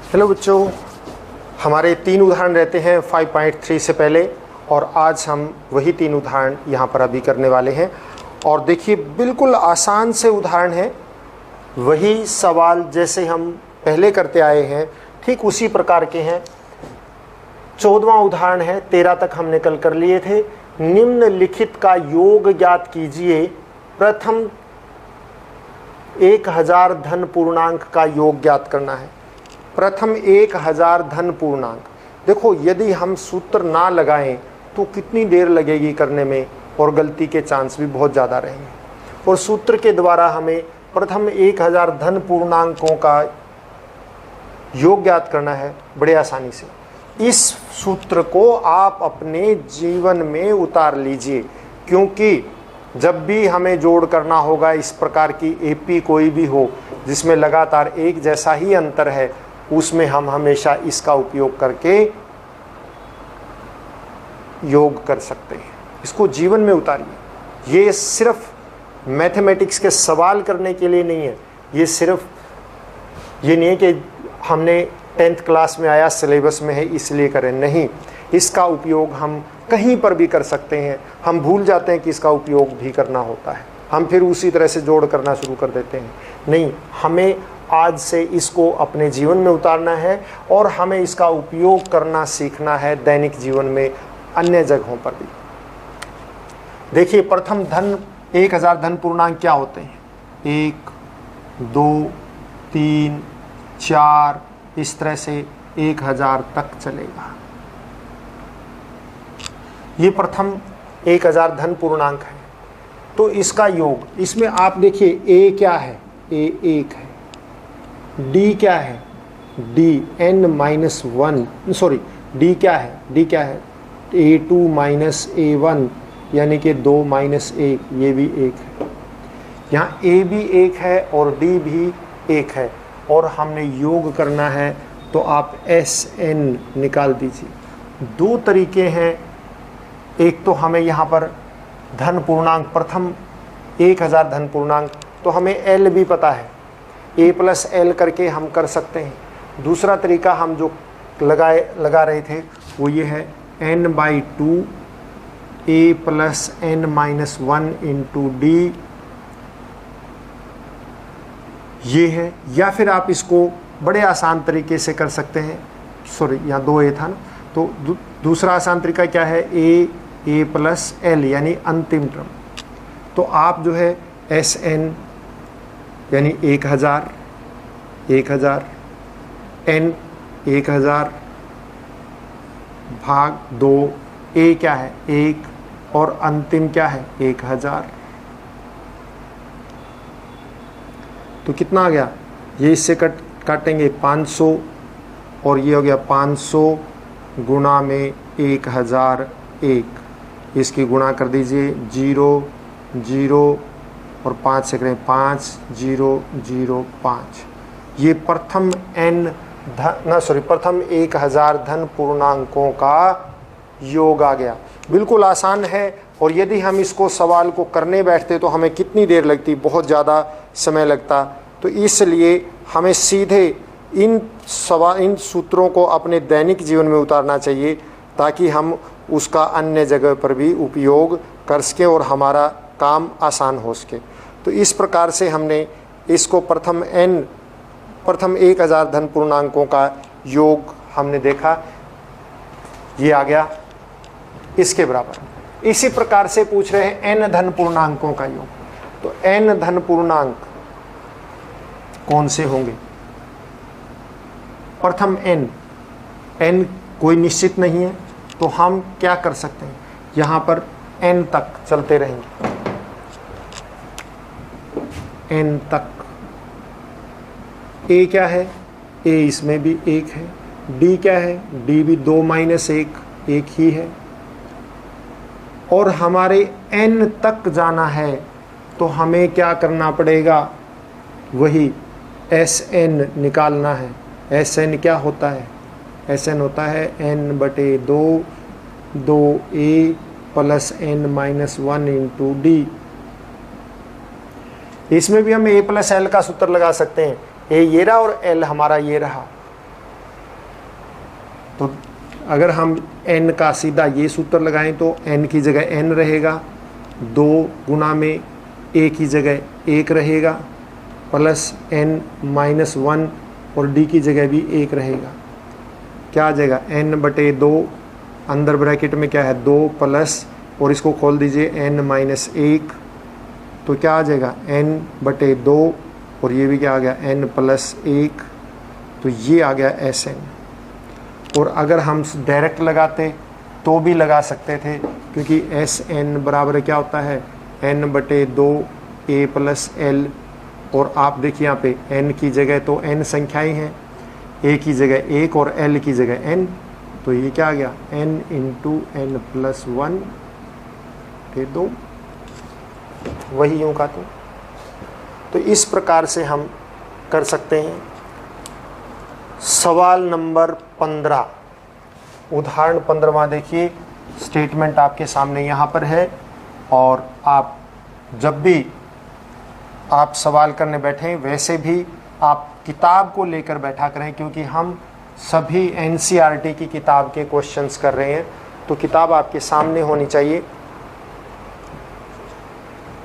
Hello बच्चों, हमारे 3 उदाहरण रहते हैं 5.3 से पहले, और आज हम वही 3 उदाहरण यहाँ पर अभी करने वाले हैं। और देखिए, बिल्कुल आसान से उदाहरण है, वही सवाल जैसे हम पहले करते आए हैं ठीक उसी प्रकार के हैं। 14वां उदाहरण है, 13 तक हमने कल कर लिए थे। निम्नलिखित का योग ज्ञात कीजिए। प्रथम 1000 धन पूर्णांक का योग ज्ञात करना है। प्रथम 1000 धन पूर्णांक। देखो, यदि हम सूत्र ना लगाएं तो कितनी देर लगेगी करने में, और गलती के चांस भी बहुत ज़्यादा रहेंगे। और सूत्र के द्वारा हमें प्रथम 1000 धन पूर्णांकों का योग ज्ञात करना है बड़े आसानी से। इस सूत्र को आप अपने जीवन में उतार लीजिए, क्योंकि जब भी हमें जोड़ करना होगा, इस प्रकार की एपी कोई भी हो जिसमें लगातार एक जैसा ही अंतर है, उसमें हम हमेशा इसका उपयोग करके योग कर सकते हैं। इसको जीवन में उतारिए। ये सिर्फ मैथमेटिक्स के सवाल करने के लिए नहीं है, ये सिर्फ ये नहीं है कि हमने 10th क्लास में आया, सिलेबस में है इसलिए करें, नहीं। इसका उपयोग हम कहीं पर भी कर सकते हैं। हम भूल जाते हैं कि इसका उपयोग भी करना होता है, हम फिर उसी तरह से जोड़ करना शुरू कर देते हैं। नहीं, हमें आज से इसको अपने जीवन में उतारना है, और हमें इसका उपयोग करना सीखना है दैनिक जीवन में, अन्य जगहों पर भी। देखिए, प्रथम 1000 धन पूर्णांक क्या होते हैं? 1, 2, 3, 4, इस तरह से 1000 तक चलेगा। ये प्रथम 1000 धन पूर्णांक है। तो इसका योग, इसमें आप देखिए, a क्या है? a 1 है। d क्या है? d n-1, सॉरी, d क्या है? d क्या है? a2 माइनस a1, यानी कि 2 माइनस 1, ये भी 1 है। यहाँ a भी 1 है और d भी 1 है, और हमने योग करना है, तो आप Sn निकाल दीजिए। 2 तरीके हैं। एक तो हमें यहाँ पर धन पूर्णांक, प्रथम 1000 धन पूर्णांक, तो हमें L भी पता है, a प्लस एल करके हम कर सकते हैं। दूसरा तरीका हम जो लगा रहे थे वो ये है, n/2 a plus n-1 into D, ये है। या फिर आप इसको बड़े आसान तरीके से कर सकते हैं, सॉरी यहाँ 2a था ना, तो दूसरा आसान तरीका क्या है? a प्लस एल, यानी अंतिम टर्म। तो आप जो है Sn यानी 1000 n 1000 भाग 2, a क्या है? 1, और अंतिम क्या है? 1000। तो कितना आ गया? ये इससे काटेंगे 500, और ये हो गया 500 गुणा में 1001। इसकी गुणा कर दीजिए, 0 0 और 5 से करें 5 0 0 5। ये प्रथम प्रथम 1000 धन पूर्णांकों का योग आ गया। बिल्कुल आसान है, और यदि हम इसको सवाल को करने बैठते तो हमें कितनी देर लगती? बहुत ज़्यादा समय लगता। तो इसलिए हमें सीधे इन सूत्रों को अपने दैनिक जीवन में उतारना चाहिए, ताकि हम उसका अन्य जगह पर भी उपयोग कर सकें और हमारा काम आसान हो सके। तो इस प्रकार से हमने इसको प्रथम 1000 धन पूर्णांकों का योग हमने देखा, ये आ गया इसके बराबर। इसी प्रकार से पूछ रहे हैं n धन पूर्णांकों का योग। तो n धन पूर्णांक कौन से होंगे? प्रथम n कोई निश्चित नहीं है, तो हम क्या कर सकते हैं? यहाँ पर n तक चलते रहेंगे, n तक। a क्या है? a इसमें भी 1 है। d क्या है? d भी 2 माइनस 1, 1 ही है। और हमारे n तक जाना है, तो हमें क्या करना पड़ेगा? वही Sn निकालना है। Sn क्या होता है? Sn होता है n/2 2a plus n-1 into D. इसमें भी हम a प्लस एल का सूत्र लगा सकते हैं। ए ये रहा और एल हमारा ये रहा। तो अगर हम n का सीधा ये सूत्र लगाएं तो n की जगह n रहेगा, 2 गुना में a की जगह 1 रहेगा, प्लस n माइनस 1 और d की जगह भी 1 रहेगा। क्या आ जाएगा, n/2, अंदर ब्रैकेट में क्या है 2 प्लस, और इसको खोल दीजिए n माइनस 1, तो क्या आ जाएगा n/2, और ये भी क्या आ गया n प्लस 1, तो ये आ गया Sn। और अगर हम डायरेक्ट लगाते तो भी लगा सकते थे, क्योंकि Sn बराबर क्या होता है n/2 a प्लस l, और आप देखिए यहाँ पे n की जगह तो n संख्याएं हैं, a की जगह 1 और l की जगह n, तो ये क्या आ गया n इंटू n प्लस 1 के 2, वही यूँ का तो इस प्रकार से हम कर सकते हैं। सवाल नंबर 15, उदाहरण 15वां देखिए, स्टेटमेंट आपके सामने यहाँ पर है, और आप जब भी आप सवाल करने बैठें वैसे भी आप किताब को लेकर बैठा करें, क्योंकि हम सभी NCERT की किताब के क्वेश्चंस कर रहे हैं, तो किताब आपके सामने होनी चाहिए।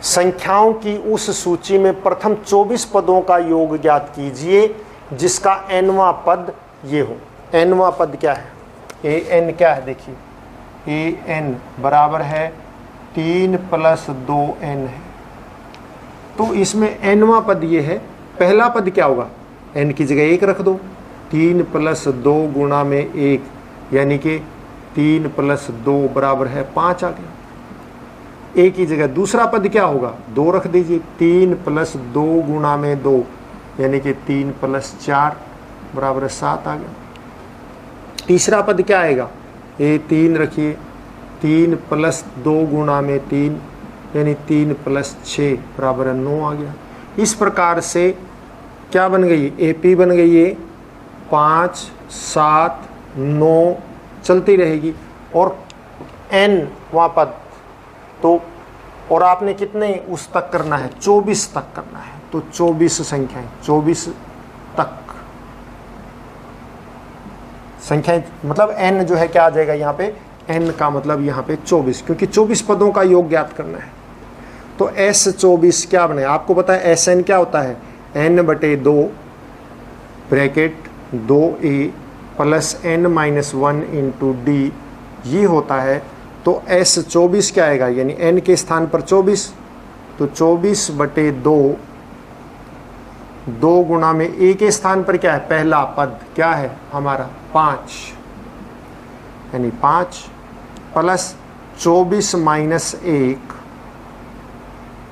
संख्याओं की उस सूची में प्रथम 24 पदों का योग ज्ञात कीजिए जिसका nवां पद ये हो। nवां पद क्या है, an क्या है, देखिए an बराबर है 3 + 2n है, तो इसमें nवां पद ये है। पहला पद क्या होगा, n की जगह 1 रख दो, 3 + 2 गुणा में 1 यानी कि 3 + 2 बराबर है 5 आ गया। a की जगह दूसरा पद क्या होगा, 2 रख दीजिए, 3 + 2 गुणा में 2 यानी कि 3 + 4 बराबर 7 आ गया। तीसरा पद क्या आएगा, ये 3 रखिए, 3 + 2 गुणा में 3 यानी 3 + 6 बराबर 9 आ गया। इस प्रकार से क्या बन गई, AP बन गई है 5, 7, 9 चलती रहेगी, और n वहाँ पद तो, और आपने कितने उस तक करना है, 24 तक करना है, तो 24 संख्याएं, 24 तक संख्याएं, मतलब n जो है क्या आ जाएगा यहाँ पे, n का मतलब यहाँ पे 24, क्योंकि 24 पदों का योग ज्ञात करना है। तो S24 क्या बने, आपको पता है Sn क्या होता है, n/2 bracket 2a plus n minus 1 into d, ये होता है। तो S24 क्या आएगा, यानी n के स्थान पर 24, तो 24/2, 2 गुणा में a के स्थान पर क्या है, पहला पद क्या है हमारा 5, यानी 5 प्लस 24 माइनस 1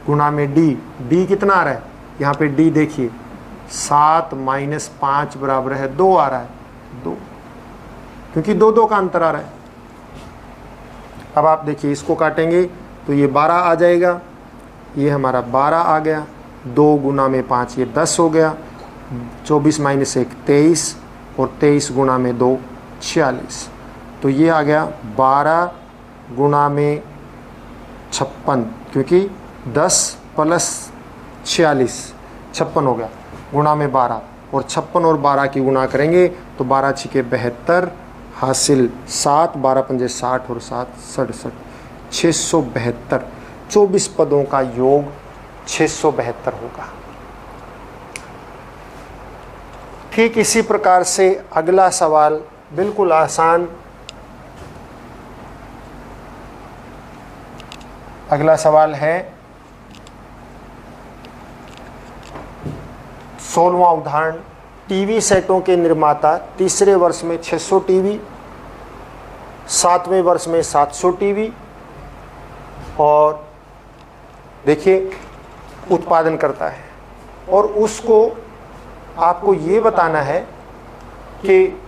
गुणा में d कितना आ रहा है, यहाँ पे d देखिए 7 माइनस 5 बराबर है 2 आ रहा है, 2, क्योंकि 2 का अंतर आ रहा है। अब आप देखिए इसको काटेंगे तो ये 12 आ जाएगा, ये हमारा 12 आ गया, 2 गुना में 5 ये 10 हो गया, 24 माइनस 1 23, और 23 गुना में 2 46, तो ये आ गया 12 गुना में 56, क्योंकि 10 प्लस 46 56 हो गया, गुणा में 12, और 56 और 12 की गुणा करेंगे तो 12 × 6 = 72 हासिल 7, 12 × 5 = 60 और 7 67, 672। 24 पदों का योग 672 होगा। ठीक इसी प्रकार से अगला सवाल बिल्कुल आसान, अगला सवाल है 16वां उदाहरण, टीवी सेटों के निर्माता तीसरे वर्ष में 600 टीवी, 7वें वर्ष में 700 टीवी, और देखिए उत्पादन करता है, और उसको आपको ये बताना है कि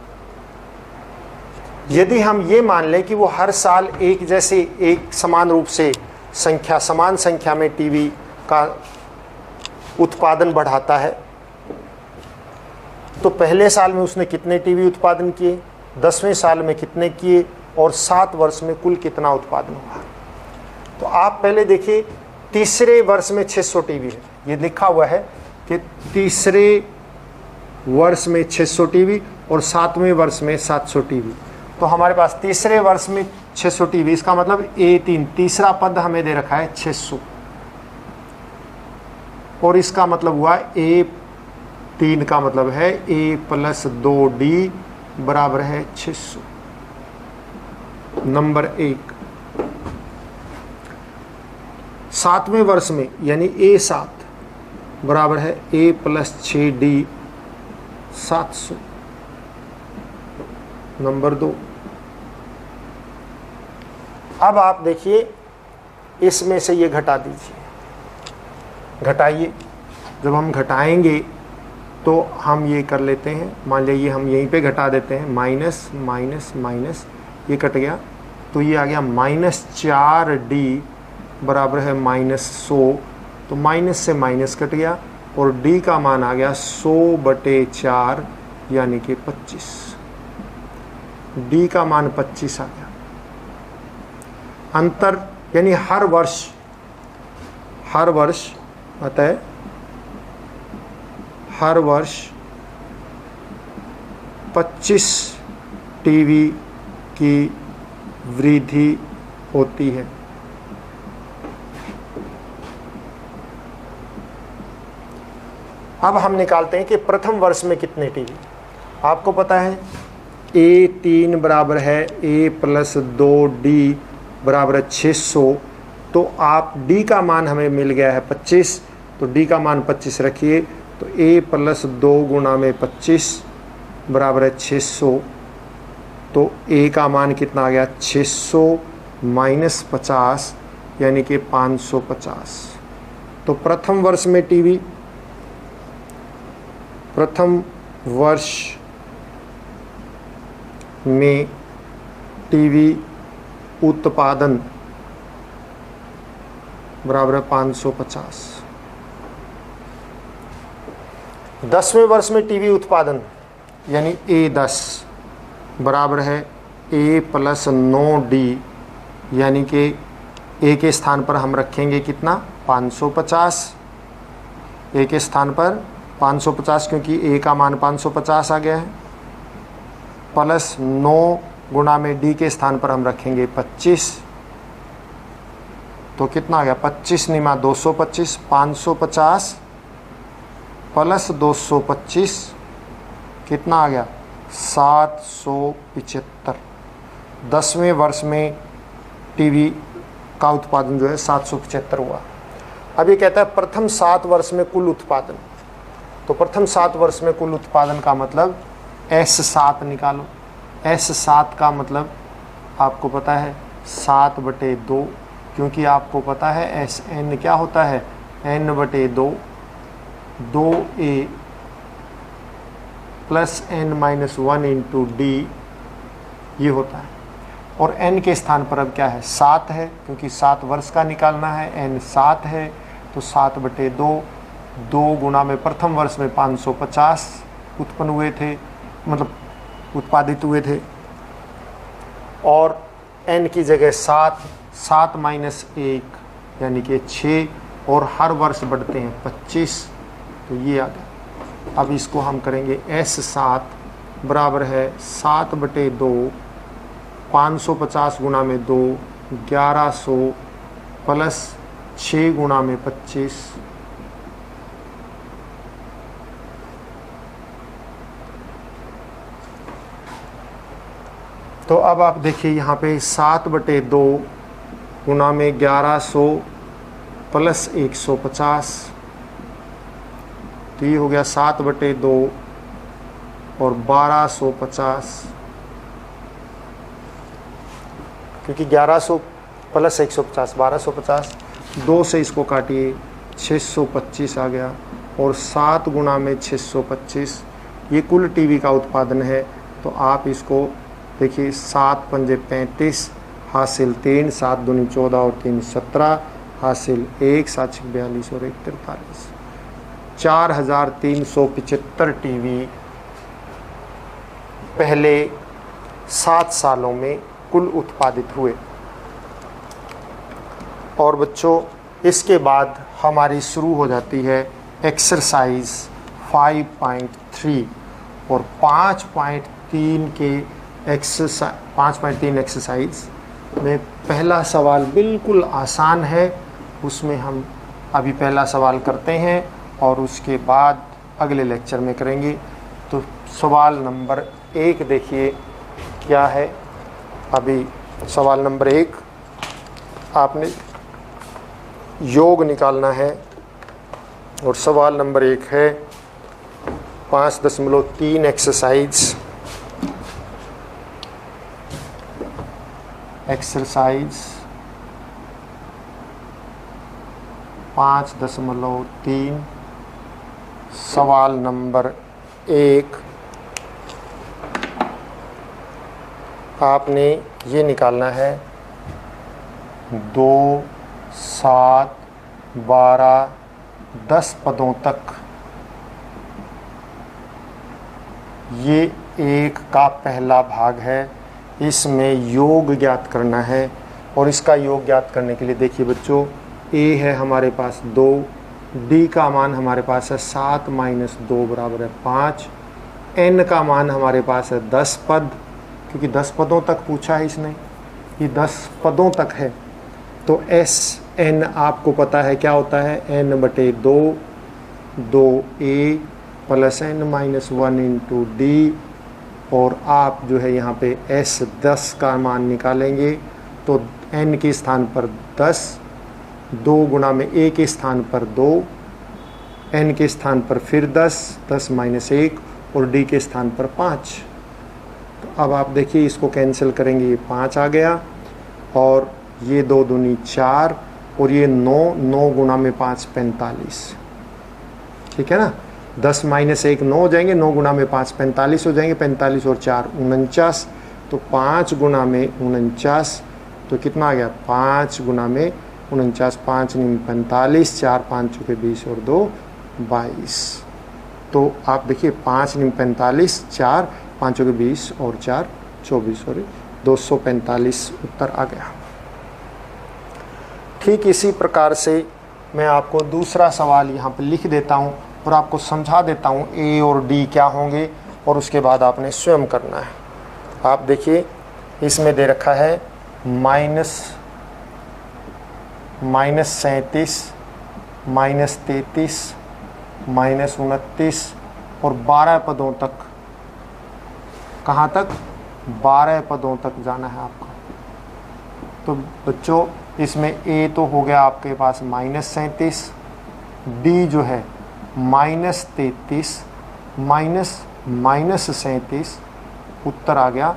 यदि हम ये मान लें कि वो हर साल एक जैसे एक समान रूप से समान संख्या में टीवी का उत्पादन बढ़ाता है, तो पहले साल में उसने कितने टीवी उत्पादन किए, 10वें साल में कितने किए, और 7 वर्ष में कुल कितना उत्पादन हुआ। तो आप पहले देखिए तीसरे वर्ष में 600 टीवी है, ये लिखा हुआ है कि तीसरे वर्ष में 600 टीवी और 7वें वर्ष में 700 टीवी। तो हमारे पास तीसरे वर्ष में 600 टीवी, इसका मतलब A3 तीसरा पद हमें दे रखा है 600, और इसका मतलब हुआ A3 का मतलब है A + 2D बराबर है 600। नंबर 1। 7वें वर्ष में यानी A7 बराबर है A + 6D 700। नंबर 2। अब आप देखिए इसमें से ये घटा दीजिए, घटाइए। जब हम घटाएंगे तो हम ये कर लेते हैं, मान लीजिए हम यहीं पे घटा देते हैं, माइनस माइनस माइनस, ये कट गया तो ये आ गया -4D बराबर है -100, तो माइनस से माइनस कट गया और D का मान आ गया 100/4 यानी कि 25। D का मान 25 आ गया। अंतर यानी हर वर्ष अतः हर वर्ष 25 टीवी की वृद्धि होती है। अब हम निकालते हैं कि प्रथम वर्ष में कितने टीवी। आपको पता है A3 बराबर है A + 2D बराबर है 600, तो आप D का मान हमें मिल गया है 25, तो D का मान 25 रखिए, तो A + 2 गुणा में 25 बराबर है 600, तो A का मान कितना आ गया 600 - 50 यानी कि 550। तो प्रथम वर्ष में टीवी, प्रथम वर्ष में टीवी उत्पादन बराबर है 550। 10वें वर्ष में टीवी उत्पादन यानी A10 बराबर है A + 9D यानी कि A के स्थान पर हम रखेंगे कितना 550, A के स्थान पर 550 क्योंकि A का मान 550 आ गया है, प्लस 9 गुणा में D के स्थान पर हम रखेंगे 25, तो कितना आ गया 25 × 225, 550 प्लस 225 कितना आ गया 775। 10वें वर्ष में टीवी का उत्पादन जो है 775 हुआ। अब ये कहता है प्रथम 7 वर्ष में कुल उत्पादन, तो प्रथम 7 वर्ष में कुल उत्पादन का मतलब S7 निकालो। S7 का मतलब आपको पता है 7/2, क्योंकि आपको पता है SN क्या होता है N/2, 2A + n - 1 × D ये होता है। और n के स्थान पर अब क्या है 7 है, क्योंकि 7 वर्ष का निकालना है, n 7 है, तो 7/2, 2 गुणा में प्रथम वर्ष में 550 उत्पन्न हुए थे, मतलब उत्पादित हुए थे, और n की जगह 7 - 1 यानी कि 6, और हर वर्ष बढ़ते हैं 25, तो ये आ गया। अब इसको हम करेंगे S7 बराबर है 7/2, 550 गुणा में 2 1100 प्लस 6 गुणा में 25, तो अब आप देखिए यहाँ पे 7/2 गुणा में 1100 प्लस 150, तो ये हो गया 7/2 और 1250, क्योंकि 1100 प्लस 150 1250, 2 से इसको काटिए 625 आ गया, और 7 गुणा में 625 ये कुल टीवी का उत्पादन है। तो आप इसको देखिए 7 पंजे 35 हासिल 3, 7 दूनी 14 और 3 17 हासिल 1, 7 6 42 और 1 43, 4375 टीवी पहले 7 सालों में कुल उत्पादित हुए। और बच्चों इसके बाद हमारी शुरू हो जाती है एक्सरसाइज 5.3, और 5.3 के एक्सरसाइज 5.3 एक्सरसाइज में पहला सवाल बिल्कुल आसान है, उसमें हम अभी पहला सवाल करते हैं और उसके बाद अगले लेक्चर में करेंगे। तो सवाल नंबर 1 देखिए क्या है। अभी सवाल नंबर 1 आपने योग निकालना है और सवाल नंबर 1 है 5.3 एक्सरसाइज 5.3 सवाल नंबर 1 आपने ये निकालना है 2, 7, 12, 10 पदों तक। ये 1 का पहला भाग है, इसमें योग ज्ञात करना है। और इसका योग ज्ञात करने के लिए देखिए बच्चों, a है हमारे पास 2, d का मान हमारे पास है 7 - 2 बराबर है 5, n का मान हमारे पास है 10 पद, क्योंकि 10 पदों तक पूछा है इसने, ये 10 पदों तक है। तो s n आपको पता है क्या होता है, n/2 2a plus n - 1 into d। और आप जो है यहाँ पे s 10 का मान निकालेंगे तो n के स्थान पर 10, 2 गुणा में a के स्थान पर 2, n के स्थान पर फिर 10, 10 - 1 और d के स्थान पर 5। तो अब आप देखिए इसको कैंसिल करेंगे, ये 5 आ गया और ये 2 दूनी 4 और ये 9, 9 गुणा में 5 45। ठीक है ना, 10 - 1 9 हो जाएंगे, 9 गुणा में 5 45 हो जाएंगे, 45 और 4 49। तो 5 गुणा में 49 तो कितना आ गया, 5 गुणा में 49, 5 × 45, 4 5 × 20 और 2 22। तो आप देखिए 5 × 45, 4 5 × 20 और 4 24 और 245 उत्तर आ गया। ठीक इसी प्रकार से मैं आपको दूसरा सवाल यहाँ पर लिख देता हूँ और आपको समझा देता हूँ a और d क्या होंगे और उसके बाद आपने स्वयं करना है। आप देखिए इसमें दे रखा है -37 -33 -29 और 12 पदों तक। कहाँ तक, 12 पदों तक जाना है आपको। तो बच्चों इसमें a तो हो गया आपके पास -37, d जो है -33 -37 उत्तर आ गया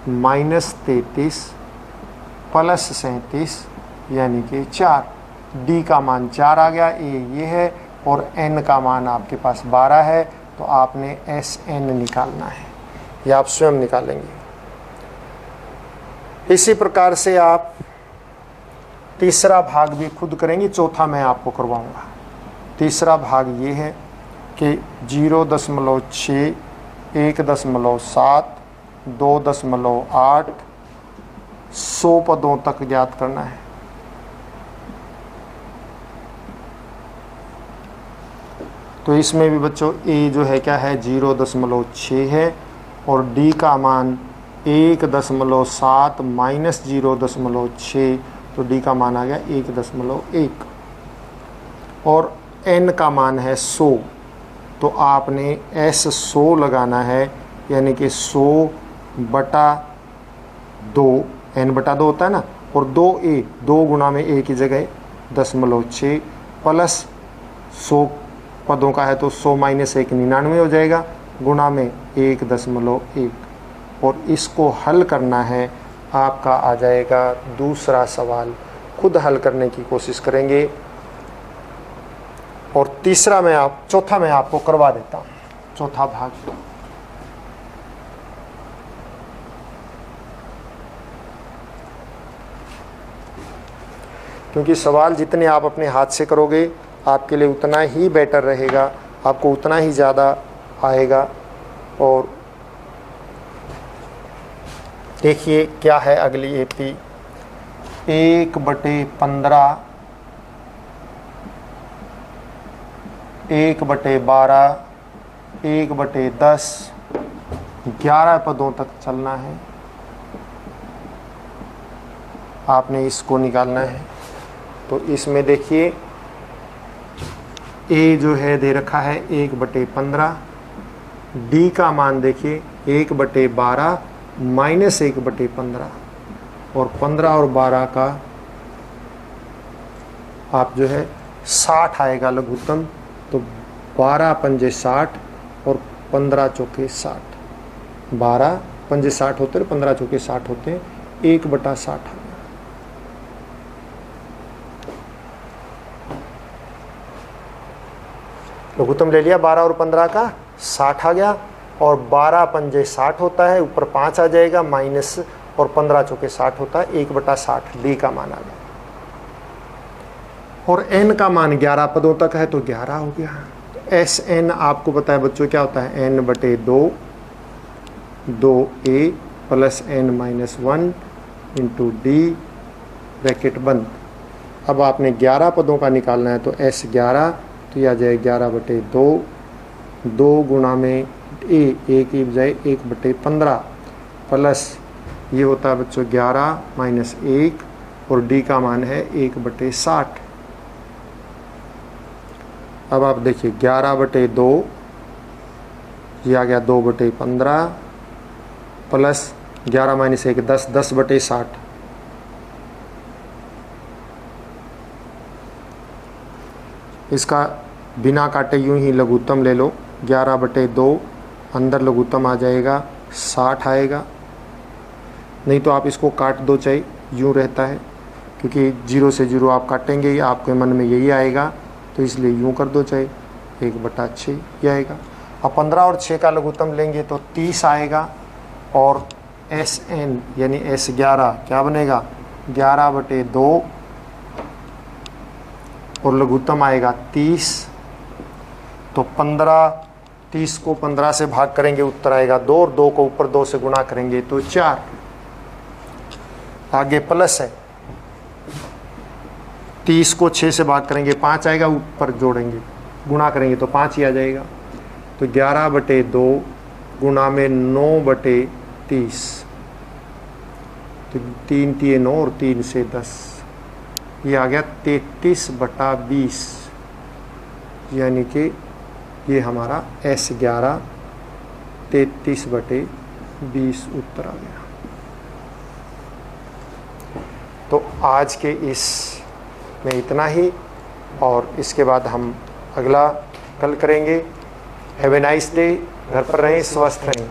-33 प्लस 37 यानी कि 4। d का मान 4 आ गया, a ये है और n का मान आपके पास 12 है। तो आपने SN निकालना है, या आप स्वयं निकालेंगे। इसी प्रकार से आप तीसरा भाग भी खुद करेंगे, चौथा मैं आपको करवाऊंगा। तीसरा भाग ये है कि 0.6, 1.7, 2.8 100 पदों तक ज्ञात करना है। तो इसमें भी बच्चों a जो है क्या है 0.6 है और d का मान 1.7 - 0.6, तो d का मान आ गया 1.1 और n का मान है 100। तो आपने s 100 लगाना है, यानी कि 100/2, n/2 होता है ना, और 2a 2 गुणा में a की जगह 0.6 प्लस 100 पदों का है तो 100 - 1 99 हो जाएगा, गुणा में 1.1 और इसको हल करना है। आपका आ जाएगा दूसरा सवाल, खुद हल करने की कोशिश करेंगे। और चौथा मैं आपको करवा देता हूँ, चौथा भाग। क्योंकि सवाल जितने आप अपने हाथ से करोगे आपके लिए उतना ही बेटर रहेगा, आपको उतना ही ज़्यादा आएगा। और देखिए क्या है अगली AP 1/15, 1/12, 1/10, 11 पदों तक चलना है, आपने इसको निकालना है। तो इसमें देखिए ए जो है दे रखा है 1/15, डी का मान देखिए 1/12 माइनस 1/15, और 15 और 12 का आप जो है 60 आएगा लघुत्तम। तो 12 पंजे 60 और 15 चौके 60, 12 पंजे 60 होते हैं, 15 चौके 60 होते हैं, 1/60 आ गया। लघुत्तम ले लिया 12 और 15 का 60 आ गया, और 12 पंजे 60 होता है, ऊपर 5 आ जाएगा माइनस, और 15 चौके 60 होता है, 1/60 डी का मान आ गया। और एन का मान 11 पदों तक है तो 11 हो गया। एस एन आपको पता है बच्चों क्या होता है, n/2 2a plus n-1 into D bracket बंद। अब आपने 11 पदों का निकालना है, तो S11 तो यह आ जाए 11/2, 2 गुणा में ए की बजाय 1/15 प्लस ये होता है बच्चों 11 माइनस 1, और डी का मान है 1/60। अब आप देखिए 11/2 ये आ गया 2/15 प्लस 11 माइनस 1 10, 10/60। इसका बिना काटे यूं ही लघुत्तम ले लो, 11/2 अंदर लघुत्तम आ जाएगा 60 आएगा, नहीं तो आप इसको काट दो, चाहे यूं रहता है, क्योंकि 0 से 0 आप काटेंगे ही, आपके मन में यही आएगा, तो इसलिए यूं कर दो, चाहे 1/6 ये आएगा। अब 15 और 6 का लघुत्तम लेंगे तो 30 आएगा, और एस एन यानी S11 क्या बनेगा 11/2, और लघुत्तम आएगा 30। तो 30 को 15 से भाग करेंगे उत्तर आएगा 2, और 2 को ऊपर 2 से गुणा करेंगे तो 4। आगे प्लस है, 30 को 6 से भाग करेंगे 5 आएगा, ऊपर जोड़ेंगे गुणा करेंगे तो 5 ही आ जाएगा। तो 11/2 गुणा में 9/30, तो 3 3 9 और 3 से 10, ये आ गया 33/20, यानी कि ये हमारा S11 33/20 उत्तर आ गया। तो आज के इस में इतना ही, और इसके बाद हम अगला कल करेंगे। Have a nice day. घर पर रहें, स्वस्थ रहें।